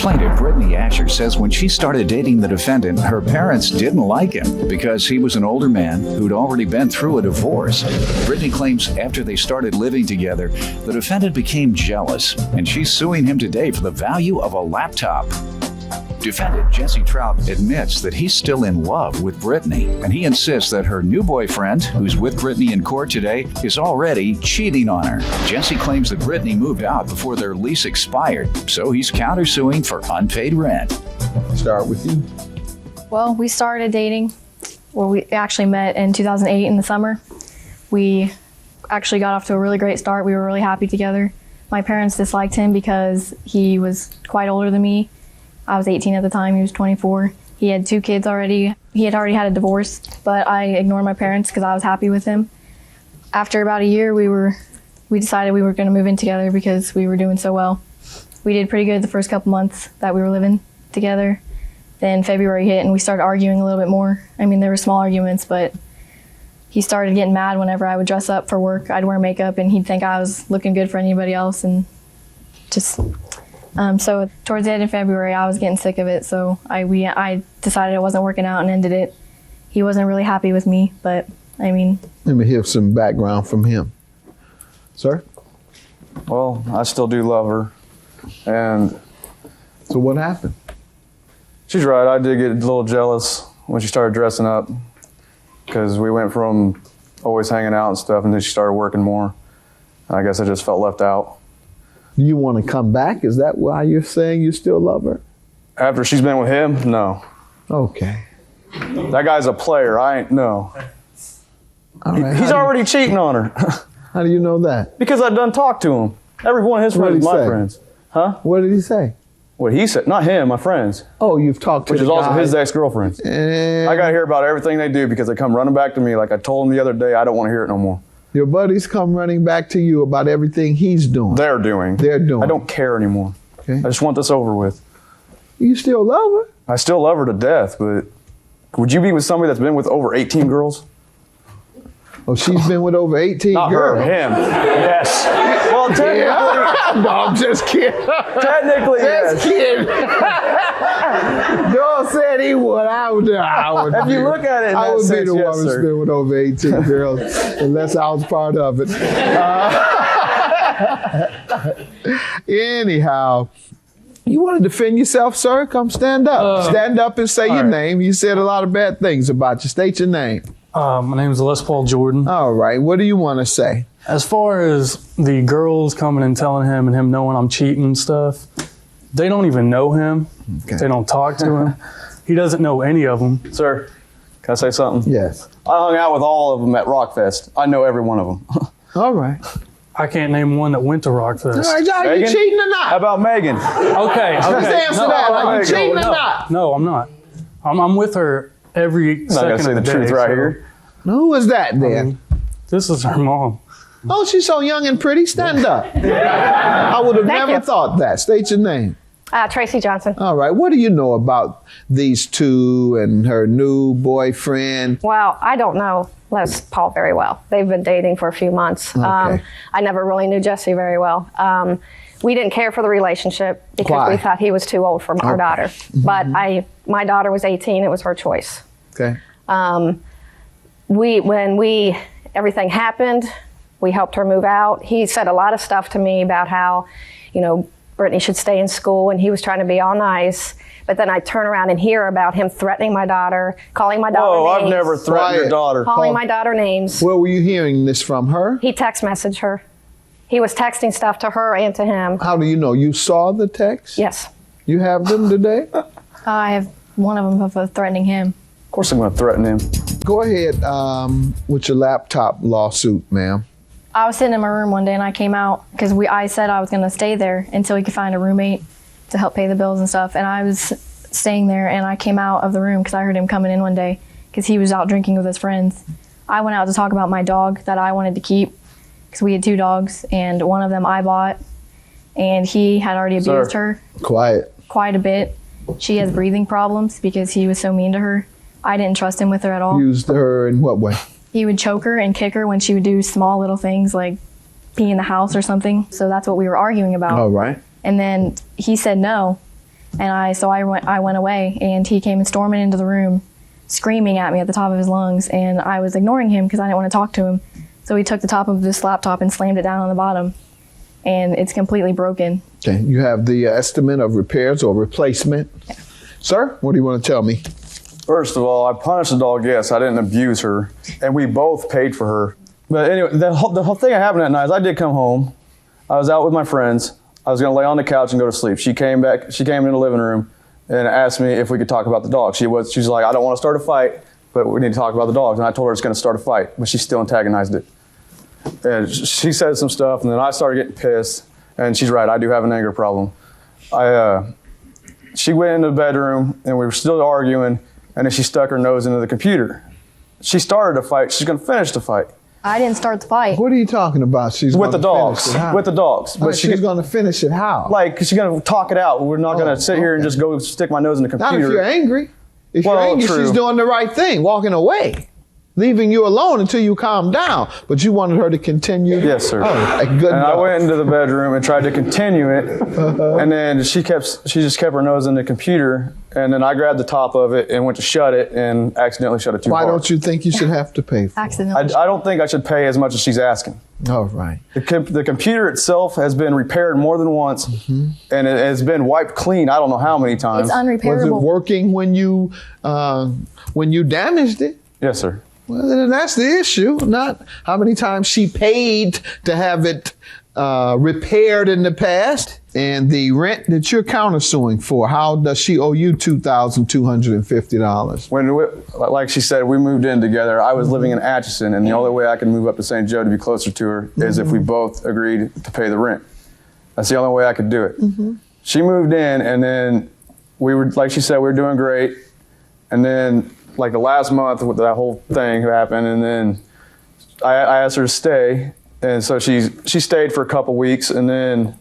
Plaintiff Brittany Asher says when she started dating the defendant, her parents didn't like him because he was an older man who'd already been through a divorce. Brittany claims after they started living together, the defendant became jealous, and she's suing him today for the value of a laptop. Defendant Jesse Trout admits that he's still in love with Brittany, and he insists that her new boyfriend, who's with Brittany in court today, is already cheating on her. Jesse claims that Brittany moved out before their lease expired, so he's countersuing for unpaid rent. Start with you. Well, we started dating. Well, we actually met in 2008 in the summer. We actually got off to a really great start. We were really happy together. My parents disliked him because he was quite older than me. I was 18 at the time, he was 24. He had 2 kids already. He had already had a divorce, but I ignored my parents because I was happy with him. After about a year, we decided we were going to move in together because we were doing so well. We did pretty good the first couple months that we were living together. Then February hit and we started arguing a little bit more. I mean, there were small arguments, but he started getting mad whenever I would dress up for work. I'd wear makeup and he'd think I was looking good for anybody else, and just... So towards the end of February, I was getting sick of it, so I decided it wasn't working out and ended it. He wasn't really happy with me, but I mean... Let me hear some background from him. Sir? Well, I still do love her, and... So what happened? She's right, I did get a little jealous when she started dressing up, because we went from always hanging out and stuff, and then she started working more. I guess I just felt left out. Do you want to come back? Is that why you're saying you still love her? After she's been with him, no. Okay. That guy's a player, I ain't, no. All right. He's already cheating on her. How do you know that? Because I done talked to him. Every one of his friends is my friends. Huh? What did he say? What he said, not him, my friends. Oh, you've talked to Which is also his ex-girlfriends. And I got to hear about everything they do because they come running back to me like I told them the other day, I don't want to hear it no more. your buddies come running back to you about everything he's doing. They're doing. I don't care anymore. Okay. I just want this over with. You still love her? I still love her to death, but would you be with somebody that's been with over 18 girls? Oh, she's been with over 18 Not girls. her, him. Yes. Well, technically. No, I'm just kidding. Technically, just kidding. Joel said he would. I would. If you look at it in I that would sense, be the yes, one that's sir. been with over 18 girls, unless I was part of it. Anyhow, you want to defend yourself, sir? Come stand up. Stand up and say your name. You said a lot of bad things about you. State your name. My name is Les Paul Jordan. All right. What do you want to say? As far as the girls coming and telling him and him knowing I'm cheating and stuff, they don't even know him. Okay. They don't talk to him. He doesn't know any of them. Sir, can I say something? Yes. I hung out with all of them at Rockfest. I know every one of them. All right. I can't name one that went to Rockfest. All right, are you Megan? cheating or not? How about Megan? Okay. Just answer that. Are you cheating or no, not? No, I'm not. I'm with her every I'm not second going to say of the the truth day, right so, here. Who was that then? This is her mom. Oh, she's so young and pretty. Stand up. I would have Thank never you. thought that. State your name. Tracy Johnson. All right. What do you know about these two and her new boyfriend? Well, I don't know Les Paul very well. They've been dating for a few months. Okay. I never really knew Jesse very well. We didn't care for the relationship because Why? we thought he was too old for our daughter. But my daughter was 18. It was her choice. Okay. When everything happened, we helped her move out. He said a lot of stuff to me about how, Brittany should stay in school, and he was trying to be all nice. But then I turn around and hear about him threatening my daughter, calling my daughter Whoa, names. I've never threatened your daughter. Calling my daughter names. Where were you hearing this from her? He text messaged her. He was texting stuff to her and to him. How do you know? You saw the text? Yes. You have them today? I have one of them of threatening him. Of course I'm going to threaten him. Go ahead with your laptop lawsuit, ma'am. I was sitting in my room one day and I came out because I said I was going to stay there until we could find a roommate to help pay the bills and stuff. And I was staying there and I came out of the room because I heard him coming in one day because he was out drinking with his friends. I went out to talk about my dog that I wanted to keep because we had 2 dogs and one of them I bought, and he had already abused her Quiet. quite a bit. She has breathing problems because he was so mean to her. I didn't trust him with her at all. Used her in what way? He would choke her and kick her when she would do small little things like pee in the house or something. So that's what we were arguing about. All right. And then he said no. And I went away, and he came storming into the room, screaming at me at the top of his lungs, and I was ignoring him because I didn't want to talk to him. So he took the top of this laptop and slammed it down on the bottom, and it's completely broken. Okay, you have the estimate of repairs or replacement. Yeah. Sir, what do you want to tell me? First of all, I punished the dog, yes. I didn't abuse her, and we both paid for her. But anyway, the whole thing that happened that night is I did come home. I was out with my friends. I was going to lay on the couch and go to sleep. She came in the living room and asked me if we could talk about the dog. She's like, I don't want to start a fight, but we need to talk about the dogs. And I told her it's going to start a fight, but she still antagonized it. And she said some stuff, and then I started getting pissed. And she's right, I do have an anger problem. She went into the bedroom, and we were still arguing, and then she stuck her nose into the computer. She started a fight. She's going to finish the fight. I didn't start the fight. What are you talking about? She's With the gonna dogs. finish it how? With the dogs. But she's going to finish it how? Like, she's going to talk it out. We're not going to sit here and just go stick my nose in the computer. Not if you're angry. If Well, you're angry, true. she's doing the right thing, walking away, leaving you alone until you calm down. But you wanted her to continue. Yes, sir. Oh, a good And I dog. went into the bedroom and tried to continue it, and then she just kept her nose in the computer, and then I grabbed the top of it and went to shut it and accidentally shut it too Why hard. don't you think you should have to pay for it? Accidentally. I don't think I should pay as much as she's asking. All right. The computer itself has been repaired more than once, and it has been wiped clean. I don't know how many times. It's Was it unrepairable. working when you damaged it? Yes, sir. Well, then that's the issue, not how many times she paid to have it repaired in the past. And the rent that you're countersuing for, how does she owe you $2,250? Like she said, we moved in together. I was living in Atchison, and the only way I could move up to St. Joe to be closer to her is if we both agreed to pay the rent. That's the only way I could do it. She moved in, and then like she said, we were doing great. And then, like the last month, with that whole thing happened, and then I asked her to stay, and so she stayed for a couple weeks, and then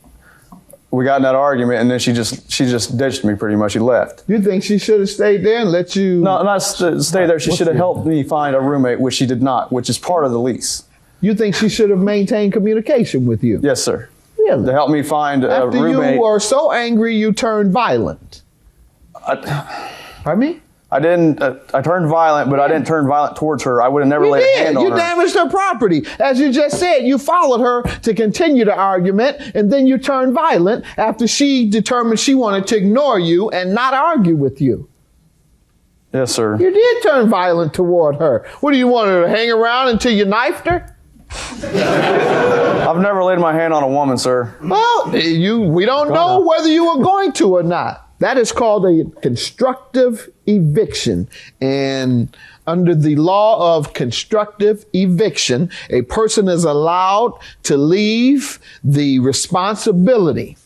we got in that argument, and then she just ditched me pretty much. She left. You think she should have stayed there and let you? No, not stay there. She What's should have the- helped me find a roommate, which she did not, which is part of the lease. You think she should have maintained communication with you? Yes, sir. Really? To help me find a After roommate. you were so angry, you turned violent. Pardon me? I didn't. I turned violent, but I didn't turn violent towards her. I would have never You laid a did. hand on You her. damaged her property. As you just said, you followed her to continue the argument, and then you turned violent after she determined she wanted to ignore you and not argue with you. Yes, sir. You did turn violent toward her. What do you want her to hang around until you knifed her? I've never laid my hand on a woman, sir. Well, we don't know whether you were going to or not. That is called a constructive eviction. And under the law of constructive eviction, a person is allowed to leave the responsibility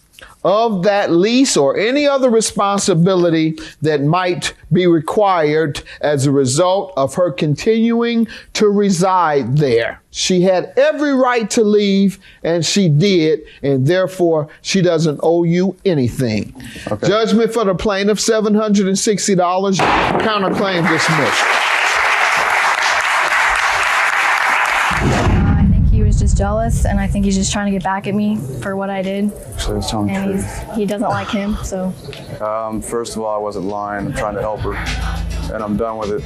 of that lease or any other responsibility that might be required as a result of her continuing to reside there. She had every right to leave, and she did, and therefore she doesn't owe you anything. Okay. Judgment for the plaintiff, $760. Counterclaim dismissed. I think he was just jealous, and I think he's just trying to get back at me for what I did. Actually, I was telling the And truth. he doesn't like him, so First of all, I wasn't lying. I'm trying to help her, and I'm done with it.